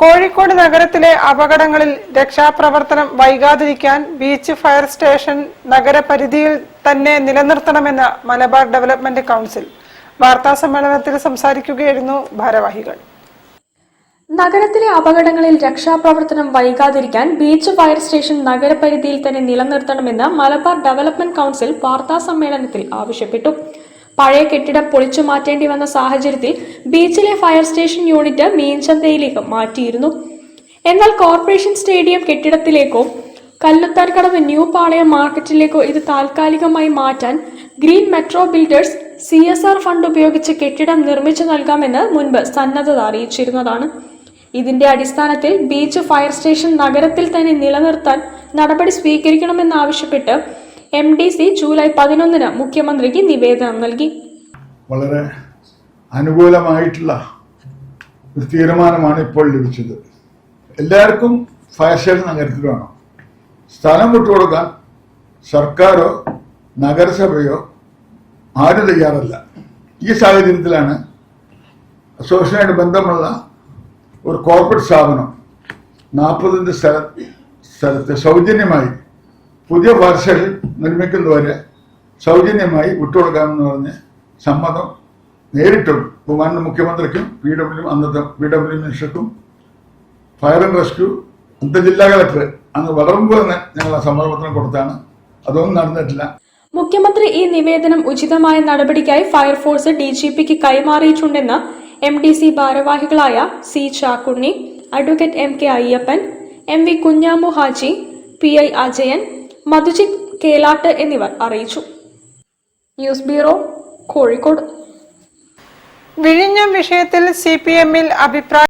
കോഴിക്കോട് നഗരത്തിലെ അപകടങ്ങളിൽ രക്ഷാപ്രവർത്തനം വൈകാതിരിക്കാൻ ബീച്ച് ഫയർ സ്റ്റേഷൻ നഗരപരിധിയിൽ തന്നെ നിലനിർത്തണമെന്ന് മലബാർ ഡെവലപ്മെന്റ് കൗൺസിൽ വാർത്താസമ്മേളനത്തിൽ സംസാരിക്കുകയായിരുന്നു ഭാരവാഹികൾ. നഗരത്തിലെ അപകടങ്ങളിൽ രക്ഷാപ്രവർത്തനം വൈകാതിരിക്കാൻ ബീച്ച് ഫയർ സ്റ്റേഷൻ നഗരപരിധിയിൽ തന്നെ നിലനിർത്തണമെന്ന് മലബാർ ഡെവലപ്മെന്റ് കൗൺസിൽ വാർത്താസമ്മേളനത്തിൽ ആവശ്യപ്പെട്ടു. പഴയ കെട്ടിടം പൊളിച്ചു മാറ്റേണ്ടി വന്ന സാഹചര്യത്തിൽ ബീച്ചിലെ ഫയർ സ്റ്റേഷൻ യൂണിറ്റ് മീൻചന്തയിലേക്ക് മാറ്റിയിരുന്നു. എന്നാൽ കോർപ്പറേഷൻ സ്റ്റേഡിയം കെട്ടിടത്തിലേക്കോ കല്ലുത്താൻകടവ് ന്യൂ പാളയം മാർക്കറ്റിലേക്കോ ഇത് താൽക്കാലികമായി മാറ്റാൻ green metro builders CSR fund ഉപയോഗിച്ച് കെട്ടിടം നിർമ്മിച്ചു നൽകാമെന്ന് മുൻപ് സന്നദ്ധത അറിയിച്ചിരുന്നതാണ്. ഇതിന്റെ അടിസ്ഥാനത്തിൽ ബീച്ച് ഫയർ സ്റ്റേഷൻ നഗരത്തിൽ തന്നെ നിലനിർത്താൻ നടപടി സ്വീകരിക്കണമെന്നാവശ്യപ്പെട്ട് MDC ജൂലൈ 11 മുഖ്യമന്ത്രിക്ക് നിവേദനം നൽകി. വളരെ അനുകൂലമായിട്ടുള്ള ഒരു തീരുമാനമാണ് ഇപ്പോൾ ലഭിച്ചത്. എല്ലാവർക്കും ഫയർ സ്റ്റേഷൻ നഗരത്തിൽ വേണം. സ്ഥലം വിട്ടുകൊടുക്കാൻ സർക്കാരോ നഗരസഭയോ ആരും തയ്യാറല്ല. ഈ സാഹചര്യത്തിലാണ് അസോസിയേഷനായിട്ട് ബന്ധമുള്ള ഒരു കോർപ്പറേറ്റ് സ്ഥാപനം 40 സ്ഥലത്ത് സൗജന്യമായി പുതിയ ഫയർ സ്റ്റേഷൻ നിർമ്മിക്കുന്നവരെ സൗജന്യമായി വിട്ടുകൊടുക്കാമെന്ന് പറഞ്ഞ് സമ്മതം നേരിട്ടും ബഹുമാനപ്പെട്ട മുഖ്യമന്ത്രിക്കും അന്നത്തെ PW മിനിസ്റ്റർക്കും ഫയർ ആൻഡ് റെസ്ക്യൂ ജില്ലാ കളക്ടർ അങ്ങ് വളർമ്പോൾ തന്നെ ഞങ്ങൾ ആ സമ്മതപത്രം കൊടുത്താണ്. അതൊന്നും നടന്നിട്ടില്ല. മുഖ്യമന്ത്രി ഈ നിവേദനം ഉചിതമായ നടപടിക്കായി ഫയർഫോഴ്സ് DGPക്ക് കൈമാറിയിട്ടുണ്ടെന്ന് MDC ഭാരവാഹികളായ C Chakkunni, advocate MK Ayyappan, MV Kunhamu Haji, PI Ajayan, Madhujith Kelatt എന്നിവർ അറിയിച്ചു. News bureau, Kozhikode. വിഴിഞ്ഞം വിഷയത്തിൽ CPM-ൽ അഭിപ്രായ